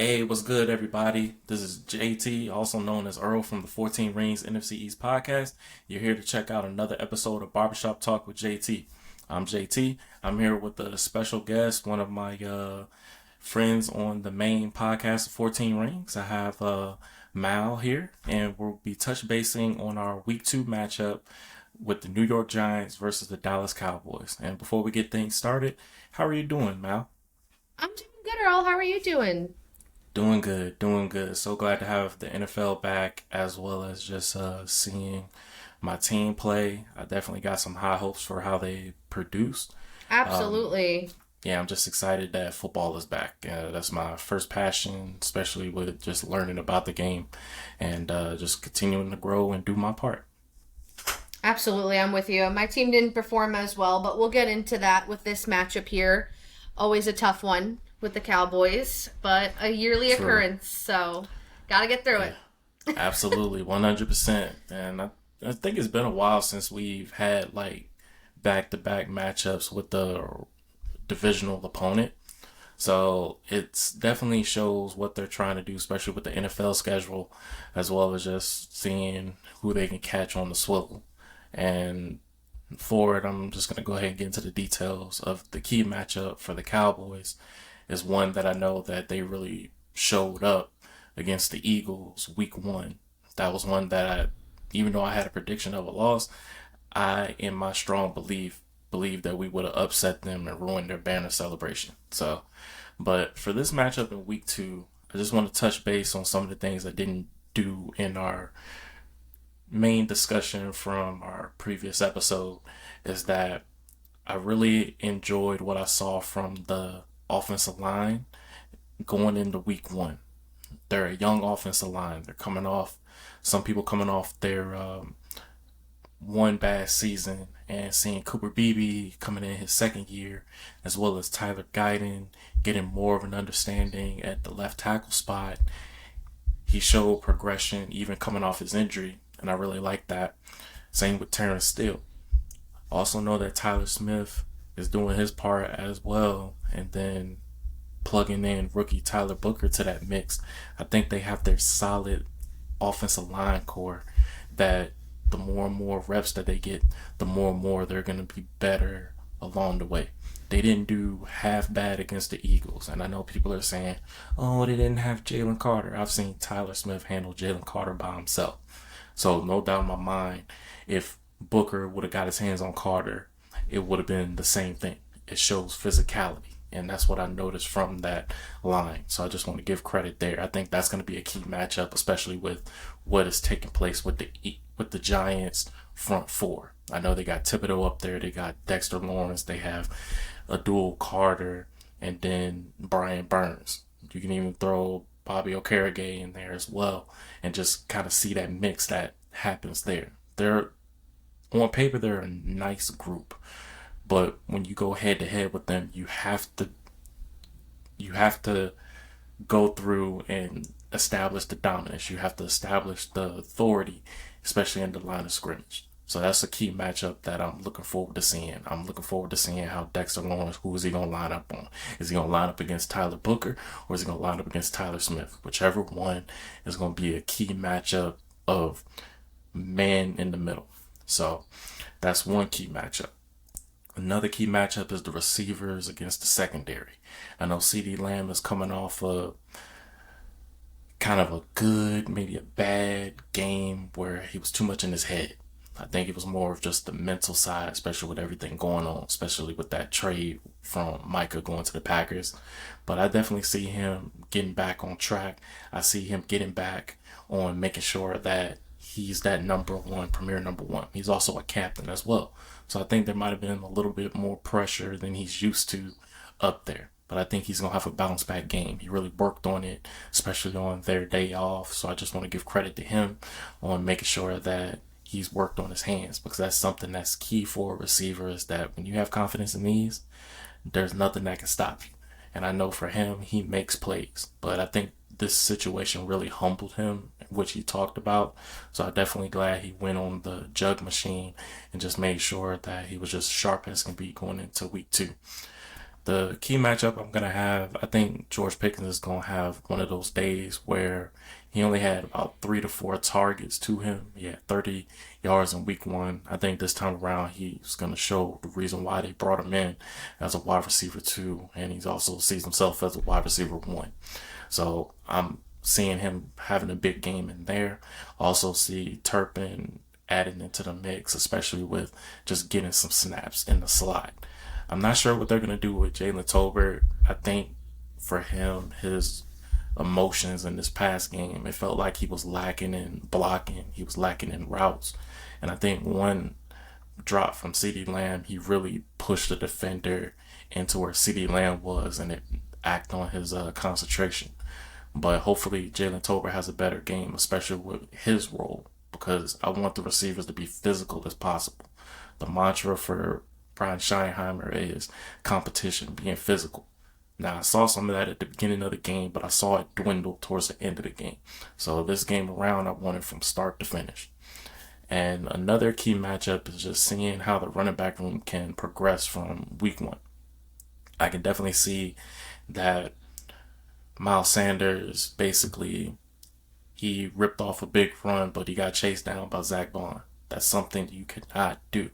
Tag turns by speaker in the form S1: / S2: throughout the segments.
S1: Hey, what's good, everybody? This is JT, also known as Earl from the 14 Rings NFC East podcast. You're here to check out another episode of Barbershop Talk with JT. I'm JT. I'm here with a special guest, one of my friends on the main podcast, 14 Rings. I have Mal here, and we'll be touch basing on our week 2 matchup with the New York Giants versus the Dallas Cowboys. And before we get things started, how are you doing, Mal?
S2: I'm doing good, Earl. How are you doing?
S1: Doing good, doing good. So glad to have the NFL back as well as just seeing my team play. I definitely got some high hopes for how they produced. Um,
S2: Absolutely.
S1: yeah, I'm just excited that football is back. That's my first passion, especially with just learning about the game and just continuing to grow and do my part.
S2: Absolutely. I'm with you. My team didn't perform as well, but we'll get into that with this matchup here. Always a tough one with the Cowboys, but a yearly
S1: True.
S2: occurrence, so got to get through
S1: Yeah,
S2: it.
S1: absolutely, 100%. And I think it's been a while since we've had like back to back matchups with the divisional opponent. So it's definitely shows what they're trying to do, especially with the NFL schedule, as well as just seeing who they can catch on the swivel. And for it, I'm just gonna go ahead and get into the details of the key matchup for the Cowboys. Is one that I know that they really showed up against the Eagles week 1. That was one that even though I had a prediction of a loss, I, in my strong believe that we would have upset them and ruined their banner celebration. So, but for this matchup in week 2, I just want to touch base on some of the things I didn't do in our main discussion from our previous episode. Is that I really enjoyed what I saw from the offensive line going into week 1. They're a young offensive line. They're coming off, some people coming off their one bad season, and seeing Cooper Beebe coming in his second year, as well as Tyler Guyton getting more of an understanding at the left tackle spot. He showed progression even coming off his injury, and I really like that. Same with Terrence Steele. Also know that Tyler Smith is doing his part as well, and then plugging in rookie Tyler Booker to that mix. I think they have their solid offensive line core that the more and more reps that they get, the more and more they're going to be better along the way. They didn't do half bad against the Eagles, and I know people are saying, "Oh, they didn't have Jalen Carter." I've seen Tyler Smith handle Jalen Carter by himself, so no doubt in my mind, if Booker would have got his hands on Carter, it would have been the same thing. It shows physicality. And that's what I noticed from that line. So I just want to give credit there. I think that's going to be a key matchup, especially with what is taking place with the Giants front four. I know they got Thibodeau up there. They got Dexter Lawrence. They have a dual Carter and then Brian Burns. You can even throw Bobby Okereke in there as well, and just kind of see that mix that happens there. They're on paper they're a nice group, but when you go head to head with them, you have to go through and establish the dominance. You have to establish the authority, especially in the line of scrimmage. So that's a key matchup that I'm looking forward to seeing. I'm looking forward to seeing how Dexter Lawrence, who is he going to line up on? Is he going to line up against Tyler Booker, or is he going to line up against Tyler Smith? Whichever one is going to be a key matchup of man in the middle. So that's one key matchup. Another key matchup is the receivers against the secondary. I know CD Lamb is coming off a kind of a good, maybe a bad game where he was too much in his head. I think it was more of just the mental side, especially with everything going on, especially with that trade from Micah going to the Packers. But I definitely see him getting back on track. I see him getting back on making sure that he's that number one, premier number one. He's also a captain as well. So I think there might have been a little bit more pressure than he's used to up there. But I think he's going to have a bounce back game. He really worked on it, especially on their day off. So I just want to give credit to him on making sure that he's worked on his hands, because that's something that's key for a receiver, is that when you have confidence in these, there's nothing that can stop you. And I know for him, he makes plays. But I think this situation really humbled him, which he talked about. So I'm definitely glad he went on the jug machine and just made sure that he was just sharp as can be going into week 2. The key matchup I'm gonna have, I think George Pickens is gonna have one of those days where he only had about 3 to 4 targets to him. He had 30 yards in week one. I think this time around he's gonna show the reason why they brought him in as a wide receiver two, and he's also sees himself as a wide receiver one. So I'm seeing him having a big game in there. Also see Turpin adding into the mix, especially with just getting some snaps in the slot. I'm not sure what they're gonna do with Jalen Tolbert. I think for him, his emotions in this past game, it felt like he was lacking in blocking. He was lacking in routes, and I think one drop from CeeDee Lamb, he really pushed the defender into where CeeDee Lamb was, and it act on his concentration. But hopefully, Jalen Tolbert has a better game, especially with his role, because I want the receivers to be physical as possible. The mantra for Brian Schottenheimer is competition, being physical. Now, I saw some of that at the beginning of the game, but I saw it dwindle towards the end of the game. So this game around, I want it from start to finish. And another key matchup is just seeing how the running back room can progress from week one. I can definitely see that Miles Sanders basically he ripped off a big run, but he got chased down by Zach Bond. That's something you could not do.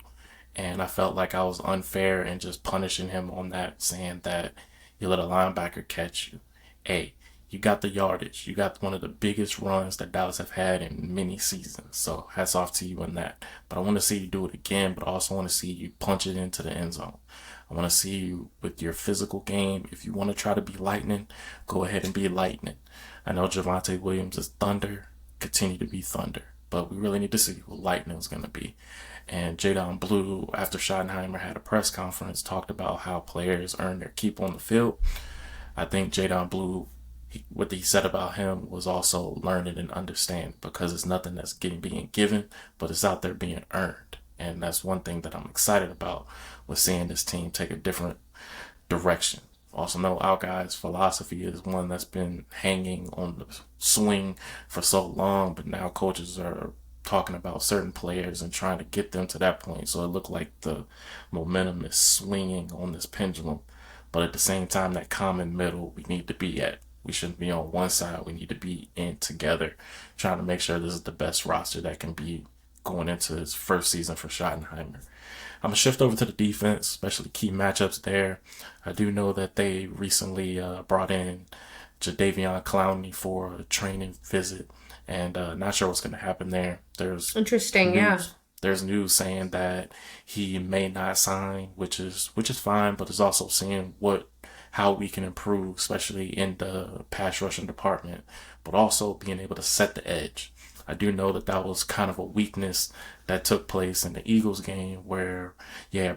S1: And I felt like I was unfair and just punishing him on that, saying that you let a linebacker catch you. Hey, you got the yardage. You got one of the biggest runs that Dallas have had in many seasons. So hats off to you on that. But I want to see you do it again, but I also want to see you punch it into the end zone. I want to see you with your physical game. If you want to try to be lightning, go ahead and be lightning. I know Javonte Williams is thunder. Continue to be thunder. But we really need to see who lightning is going to be. And Jadon Blue, after Schottenheimer had a press conference, talked about how players earn their keep on the field. I think Jadon Blue, what he said about him was also learning and understanding, because it's nothing that's being given, but it's out there being earned. And that's one thing that I'm excited about with seeing this team take a different direction. Also know our guys' philosophy is one that's been hanging on the swing for so long, but now coaches are talking about certain players and trying to get them to that point. So it looked like the momentum is swinging on this pendulum. But at the same time, that common middle we need to be at. We shouldn't be on one side. We need to be in together, trying to make sure this is the best roster that can be going into his first season for Schottenheimer. I'm going to shift over to the defense, especially key matchups there. I do know that they recently brought in Jadeveon Clowney for a training visit, and not sure what's going to happen there. There's
S2: Interesting,
S1: news,
S2: yeah.
S1: there's news saying that he may not sign, which is fine, but it's also seeing how we can improve, especially in the pass rushing department, but also being able to set the edge. I do know that that was kind of a weakness that took place in the Eagles game where, yeah,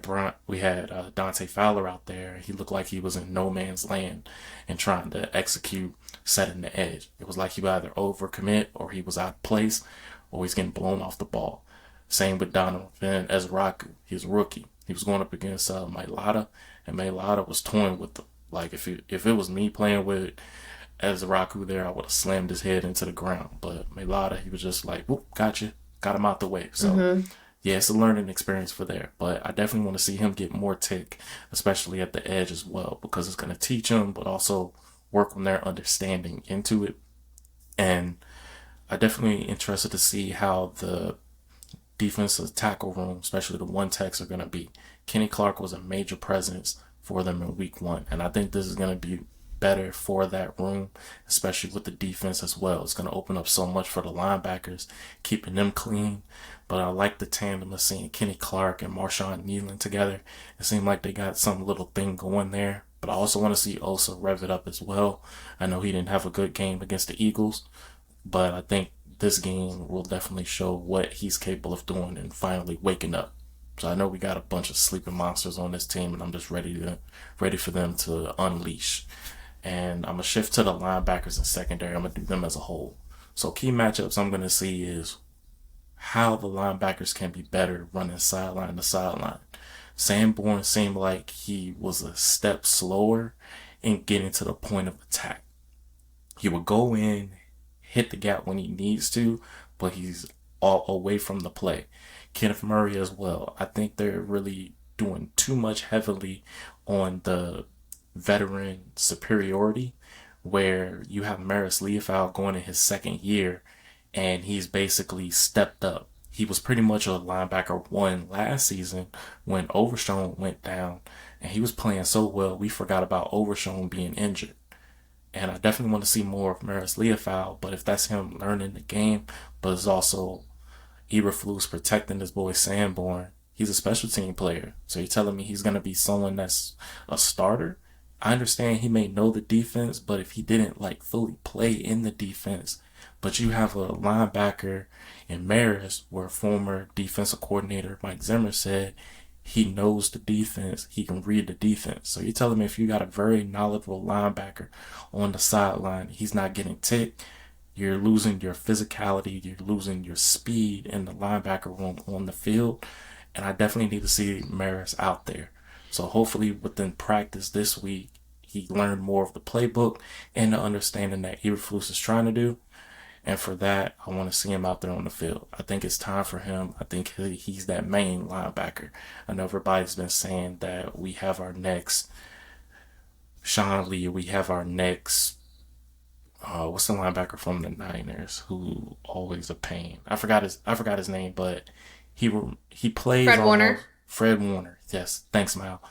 S1: we had Dante Fowler out there. He looked like he was in no man's land and trying to execute setting the edge. It was like he would either overcommit or he was out of place or he's getting blown off the ball. Same with Donovan Ezraku. He's a rookie. He was going up against Mailata, and Mailata was toying with him. Like if it was me playing with Ezraku there, I would have slammed his head into the ground. But Mailata, he was just like, whoop, gotcha. Got him out the way. So, yeah, it's a learning experience for there. But I definitely want to see him get more tick, especially at the edge as well, because it's going to teach him, but also work on their understanding into it. And I definitely interested to see how the defensive tackle room, especially the one techs, are going to be. Kenny Clark was a major presence for them in week one. And I think this is going to be better for that room, especially with the defense as well. It's going to open up so much for the linebackers, keeping them clean. But I like the tandem of seeing Kenny Clark and Marshawn Nealon together. It seemed like they got some little thing going there. But I also want to see Osa rev it up as well. I know he didn't have a good game against the Eagles, but I think this game will definitely show what he's capable of doing and finally waking up. So I know we got a bunch of sleeping monsters on this team, and I'm just ready for them to unleash. And I'm going to shift to the linebackers and secondary. I'm going to do them as a whole. So key matchups I'm going to see is how the linebackers can be better running sideline to sideline. Sanborn seemed like he was a step slower in getting to the point of attack. He would go in, hit the gap when he needs to, but he's all away from the play. Kenneth Murray as well. I think they're really doing too much heavily on the veteran superiority where you have Maris Leofau going in his second year and he's basically stepped up. He was pretty much a linebacker one last season when Overshown went down, and he was playing so well we forgot about Overshown being injured. And I definitely want to see more of Maris Leofau, but if that's him learning the game, but it's also Eberflus protecting this boy Sanborn, he's a special team player. So you're telling me he's going to be someone that's a starter? I understand he may know the defense, but if he didn't like fully play in the defense, but you have a linebacker in Maris where former defensive coordinator Mike Zimmer said he knows the defense, he can read the defense. So you're telling me if you got a very knowledgeable linebacker on the sideline, he's not getting ticked, you're losing your physicality, you're losing your speed in the linebacker room on the field. And I definitely need to see Maris out there. So hopefully within practice this week, he learned more of the playbook and the understanding that Eberflus is trying to do. And for that, I want to see him out there on the field. I think it's time for him. I think he's that main linebacker. I know everybody's been saying that we have our next Sean Lee, we have our next what's the linebacker from the Niners who always a pain? I forgot his name, but he plays
S2: Fred Warner.
S1: Fred Warner. Yes, thanks, Mal.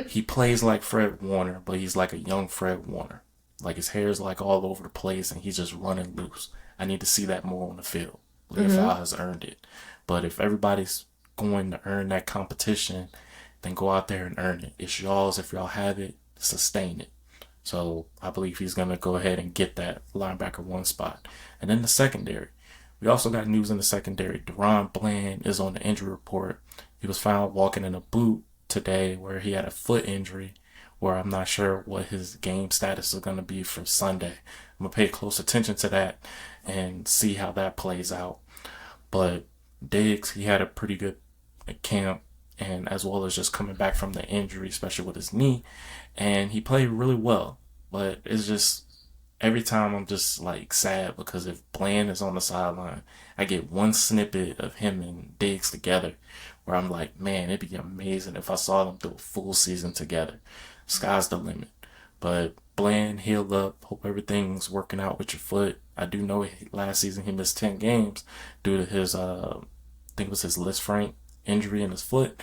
S1: He plays like Fred Warner, but he's like a young Fred Warner. Like his hair's like all over the place, and he's just running loose. I need to see that more on the field. Leofau has earned it, but if everybody's going to earn that competition, then go out there and earn it. It's y'all's. If y'all have it, sustain it. So I believe he's going to go ahead and get that linebacker one spot. And then the secondary. We also got news in the secondary. Deron Bland is on the injury report. He was found walking in a boot today where he had a foot injury, where I'm not sure what his game status is going to be for Sunday. I'm going to pay close attention to that and see how that plays out. But Diggs, he had a pretty good camp, and as well as just coming back from the injury, especially with his knee, and he played really well. But it's just every time I'm just like sad because if Bland is on the sideline, I get one snippet of him and Diggs together where I'm like, man, it'd be amazing if I saw them do a full season together. Sky's the limit. But Bland, healed up. Hope everything's working out with your foot. I do know last season he missed 10 games due to his, I think it was his Lisfranc injury in his foot.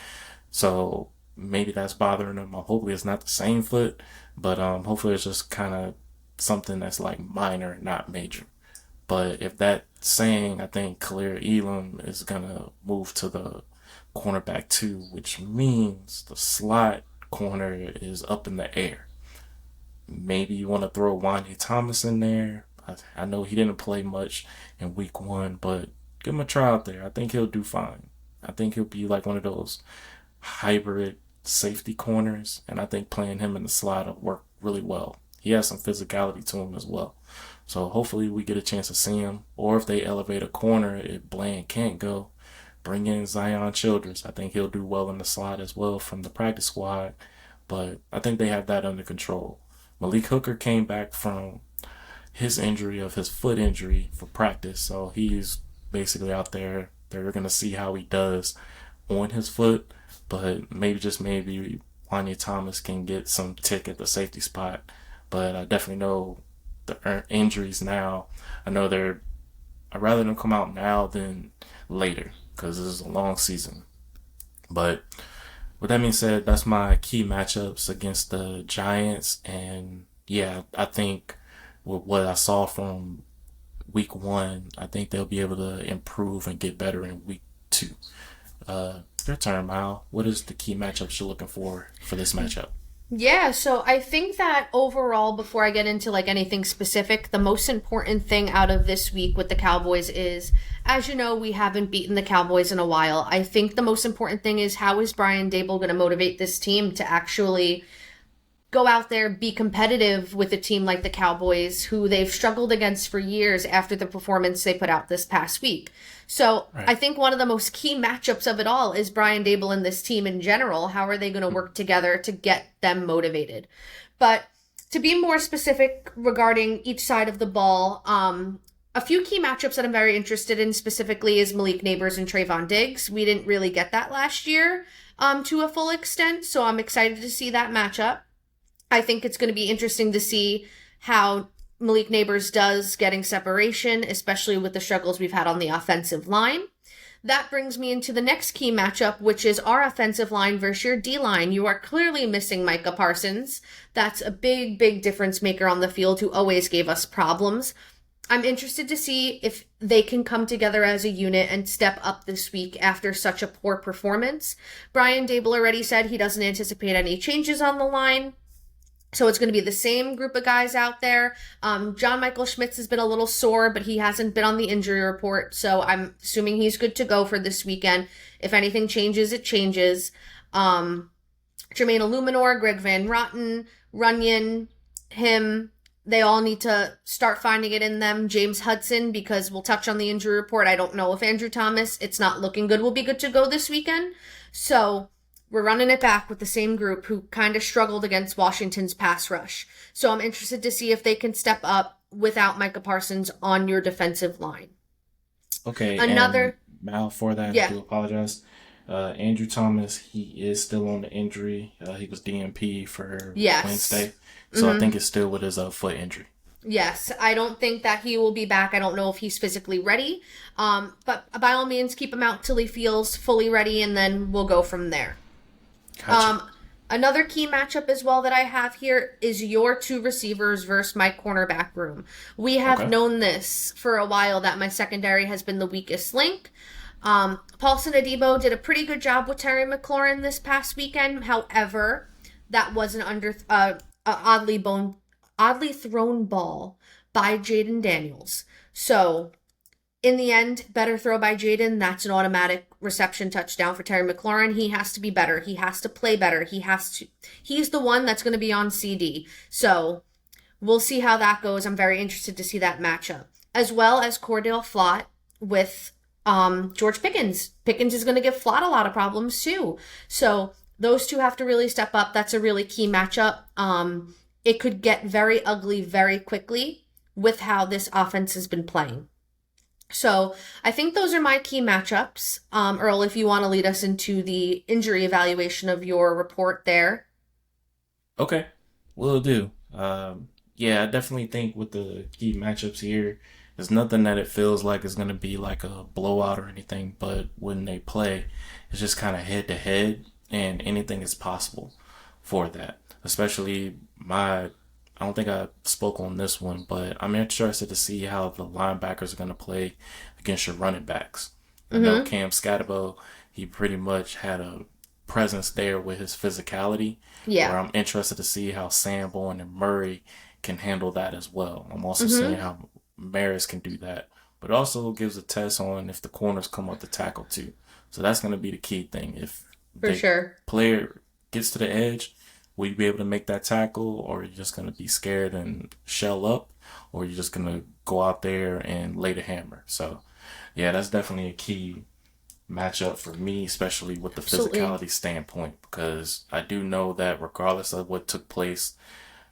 S1: So maybe that's bothering him. Hopefully it's not the same foot, but hopefully it's just kind of something that's like minor, not major. But if that's saying, I think Khalil Elam is going to move to the cornerback 2, which means the slot corner is up in the air. Maybe you want to throw Wanye Thomas in there. I know he didn't play much in week 1, but give him a try out there. I think he'll do fine. I think he'll be like one of those hybrid safety corners, and I think playing him in the slot will work really well. He has some physicality to him as well. So hopefully we get a chance to see him. Or if they elevate a corner, if Bland can't go, bring in Zion Childress. I think he'll do well in the slot as well from the practice squad. But I think they have that under control. Malik Hooker came back from his injury of his foot injury for practice. So he's basically out there. They're going to see how he does on his foot. But maybe Wanye Thomas can get some tick at the safety spot. But I definitely know the injuries now. I'd rather them come out now than later because this is a long season. But with that being said, that's my key matchups against the Giants. And yeah, I think with what I saw from week 1, I think they'll be able to improve and get better in week 2. Your turn, Mal. What is the key matchups you're looking for this matchup?
S2: Yeah, so I think that overall, before I get into like anything specific, the most important thing out of this week with the Cowboys is, as you know, we haven't beaten the Cowboys in a while. I think the most important thing is how is Brian Daboll going to motivate this team to actually go out there, be competitive with a team like the Cowboys, who they've struggled against for years after the performance they put out this past week. So right. I think one of the most key matchups of it all is Brian Daboll and this team in general. How are they going to work together to get them motivated? But to be more specific regarding each side of the ball, a few key matchups that I'm very interested in specifically is Malik Neighbors and Trayvon Diggs. We didn't really get that last year to a full extent, so I'm excited to see that matchup. I think it's going to be interesting to see how Malik Neighbors does getting separation, especially with the struggles we've had on the offensive line. That brings me into the next key matchup, which is our offensive line versus your D-line. You are clearly missing Micah Parsons. That's a big, big difference maker on the field who always gave us problems. I'm interested to see if they can come together as a unit and step up this week after such a poor performance. Brian Dable already said he doesn't anticipate any changes on the line. So it's going to be the same group of guys out there. John Michael Schmitz has been a little sore, but he hasn't been on the injury report. So I'm assuming he's good to go for this weekend. If anything changes, it changes. Jermaine Illuminor, Greg Van Rotten, Runyon, him, they all need to start finding it in them. James Hudson, because we'll touch on the injury report. I don't know if Andrew Thomas, it's not looking good, will be good to go this weekend. So we're running it back with the same group who kind of struggled against Washington's pass rush. So I'm interested to see if they can step up without Micah Parsons on your defensive line.
S1: Okay.
S2: Another
S1: Mal, for that, I do apologize. Andrew Thomas, he is still on the injury. He was DNP for Wednesday. So I think it's still with his foot injury.
S2: Yes, I don't think that he will be back. I don't know if he's physically ready. But by all means, keep him out till he feels fully ready, and then we'll go from there.
S1: Gotcha.
S2: Another key matchup as well that I have here is your two receivers versus my cornerback room. We have known this for a while that my secondary has been the weakest link. Paulson Adebo did a pretty good job with Terry McLaurin this past weekend. However, that was an oddly thrown ball by Jaden Daniels. So in the end, better throw by Jaden. That's an automatic reception touchdown for Terry McLaurin. He has to be better. He has to play better. He's the one that's going to be on CD. So we'll see how that goes. I'm very interested to see that matchup. As well as Cordell Flott with George Pickens. Pickens is going to give Flott a lot of problems too. So those two have to really step up. That's a really key matchup. It could get very ugly very quickly with how this offense has been playing. So I think those are my key matchups. Earl, if you want to lead us into the injury evaluation of your report there.
S1: Okay, will do. Yeah, I definitely think with the key matchups here, there's nothing that it feels like is going to be like a blowout or anything, but when they play, it's just kind of head to head, and anything is possible for that. Especially I don't think I spoke on this one, but I'm interested to see how the linebackers are going to play against your running backs. I know Cam Scatabo, he pretty much had a presence there with his physicality.
S2: Yeah.
S1: Where I'm interested to see how Sanborn and Murray can handle that as well. I'm also seeing how Maris can do that. But it also gives a test on if the corners come up to tackle too. So that's going to be the key thing. If the player gets to the edge, will you be able to make that tackle, or are you just going to be scared and shell up, or are you just going to go out there and lay the hammer? So, yeah, that's definitely a key matchup for me, especially with the physicality standpoint, because I do know that regardless of what took place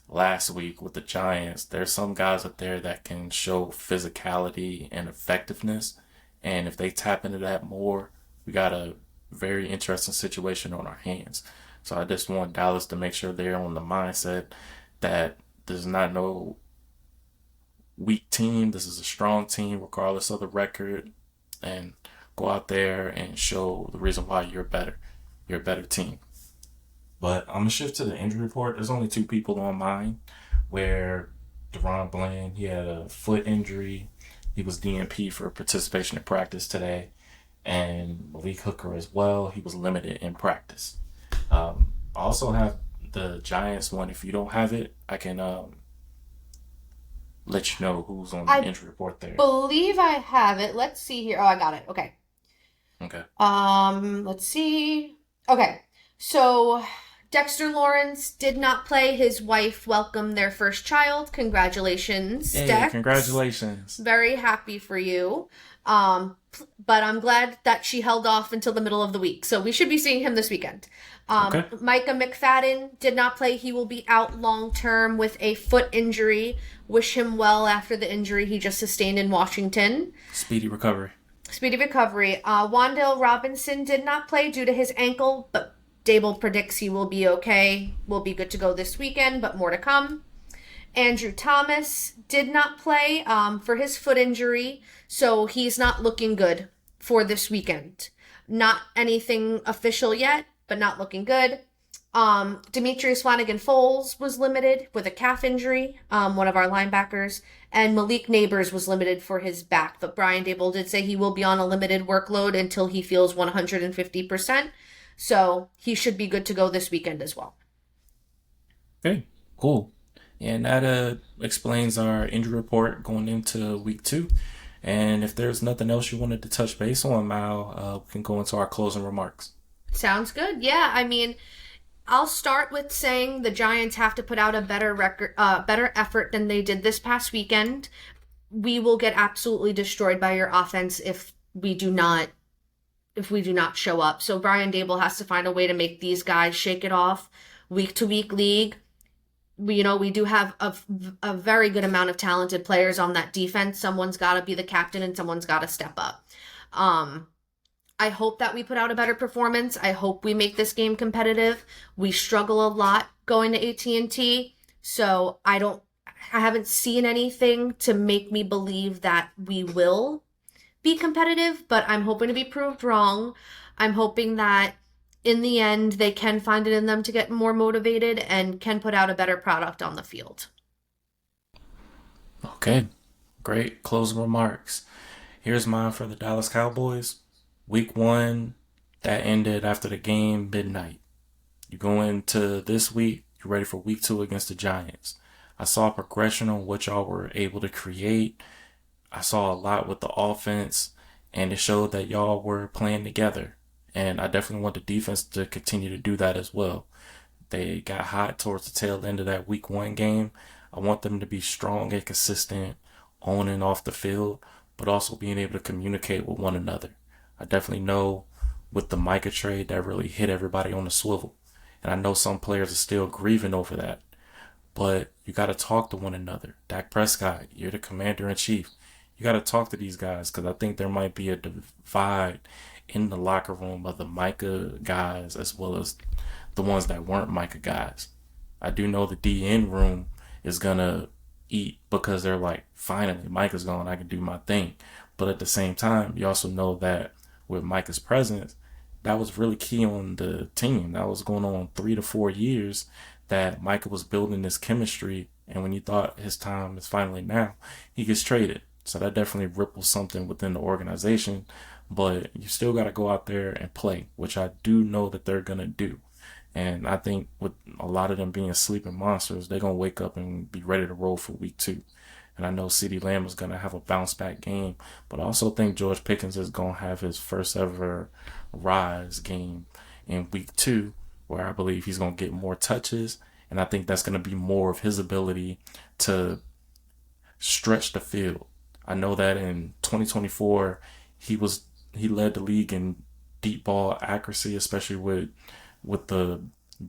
S1: last week with the Giants, there's some guys up there that can show physicality and effectiveness, and if they tap into that more, we got a very interesting situation on our hands. So I just want Dallas to make sure they're on the mindset that there's not no weak team. This is a strong team regardless of the record, and go out there and show the reason why you're better. You're a better team. But I'm going to shift to the injury report. There's only two people on mine where Deron Bland, he had a foot injury. He was DNP for participation in practice today. And Malik Hooker as well. He was limited in practice. I also have the Giants one. If you don't have it, I can let you know who's on the injury report there.
S2: I believe I have it. Let's see here. Oh, I got it. Okay. Let's see. Okay. So Dexter Lawrence did not play. His wife welcomed their first child. Congratulations,
S1: hey,
S2: Dex.
S1: Congratulations.
S2: Very happy for you. But I'm glad that she held off until the middle of the week. So we should be seeing him this weekend. Micah McFadden did not play. He will be out long-term with a foot injury. Wish him well after the injury he just sustained in Washington.
S1: Speedy recovery.
S2: Wan'Dale Robinson did not play due to his ankle, but Dable predicts he will be okay, will be good to go this weekend, but more to come. Andrew Thomas did not play for his foot injury, so he's not looking good for this weekend. Not anything official yet, but not looking good. Demetrius Flanagan-Foles was limited with a calf injury, one of our linebackers, and Malik Neighbors was limited for his back. But Brian Dable did say he will be on a limited workload until he feels 150%. So he should be good to go this weekend as well.
S1: Okay, cool. And that explains our injury report going into week 2. And if there's nothing else you wanted to touch base on, Mal, we can go into our closing remarks.
S2: Sounds good. Yeah, I mean, I'll start with saying the Giants have to put out a better effort than they did this past weekend. We will get absolutely destroyed by your offense if we do not show up. So Brian Dable has to find a way to make these guys shake it off. Week to week league. We do have a very good amount of talented players on that defense. Someone's got to be the captain and someone's got to step up. I hope that we put out a better performance. I hope we make this game competitive. We struggle a lot going to AT&T, so I haven't seen anything to make me believe that we will be competitive, but I'm hoping to be proved wrong. I'm hoping that in the end, they can find it in them to get more motivated and can put out a better product on the field.
S1: Okay, great closing remarks. Here's mine for the Dallas Cowboys. Week 1, that ended after the game midnight. You go into this week, you're ready for week 2 against the Giants. I saw a progression on what y'all were able to create. I saw a lot with the offense, and it showed that y'all were playing together. And I definitely want the defense to continue to do that as well. They got hot towards the tail end of that week 1 game. I want them to be strong and consistent on and off the field, but also being able to communicate with one another. I definitely know with the Micah trade that really hit everybody on the swivel. And I know some players are still grieving over that. But you got to talk to one another. Dak Prescott, you're the commander in chief. You got to talk to these guys because I think there might be a divide in the locker room of the Micah guys as well as the ones that weren't Micah guys. I do know the DN room is going to eat because they're like, finally, Micah's gone, I can do my thing. But at the same time, you also know that with Micah's presence, that was really key on the team. That was going on 3 to 4 years that Micah was building this chemistry. And when you thought his time is finally now, he gets traded. So that definitely ripples something within the organization. But you still got to go out there and play, which I do know that they're going to do. And I think with a lot of them being sleeping monsters, they're going to wake up and be ready to roll for week 2. And I know CeeDee Lamb is going to have a bounce back game, but I also think George Pickens is going to have his first ever rise game in week 2, where I believe he's going to get more touches. And I think that's going to be more of his ability to stretch the field. I know that in 2024, he led the league in deep ball accuracy, especially with the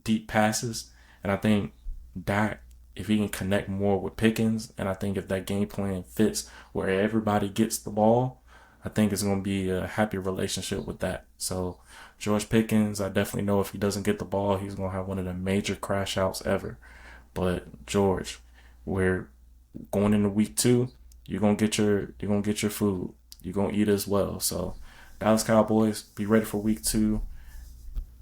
S1: deep passes. And I think Dak, if he can connect more with Pickens, and I think if that game plan fits where everybody gets the ball, I think it's going to be a happy relationship with that. So George Pickens, I definitely know if he doesn't get the ball, he's going to have one of the major crash outs ever. But George, we're going into week 2. You're going to get your food. You're going to eat as well. So Dallas Cowboys, be ready for week 2.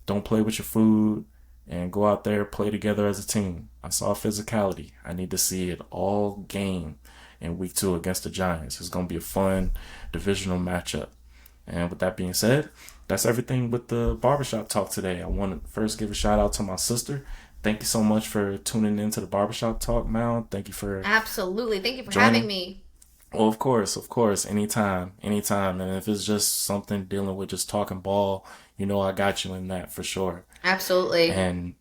S1: Don't play with your food and go out there, play together as a team. I saw physicality. I need to see it all game in week 2 against the Giants. It's going to be a fun divisional matchup. And with that being said, that's everything with the Barbershop Talk today. I want to first give a shout out to my sister. Thank you so much for tuning into the Barbershop Talk, Mal. Thank you for
S2: Absolutely. Thank you for
S1: joining.
S2: having me.
S1: Oh, of course. Anytime. And if it's just something dealing with just talking ball, you know I got you in that for sure.
S2: Absolutely.
S1: And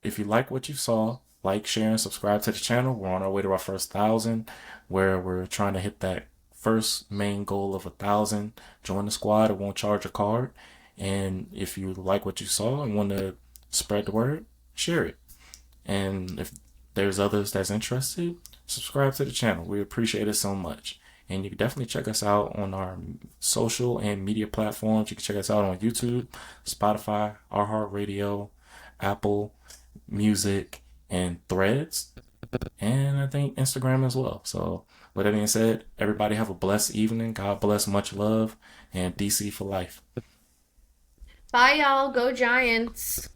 S1: if you like what you saw, like, share, and subscribe to the channel. We're on our way to our first 1,000, where we're trying to hit that first main goal of 1,000. Join the squad. It won't charge a card. And if you like what you saw and want to spread the word, share it. And if there's others that's interested, subscribe to the channel. We appreciate it so much. And you can definitely check us out on our social and media platforms. You can check us out on YouTube, Spotify, iHeartRadio, Apple Music, and Threads. And I think Instagram as well. So, with that being said, everybody have a blessed evening. God bless, much love, and DC for life.
S2: Bye, y'all. Go Giants.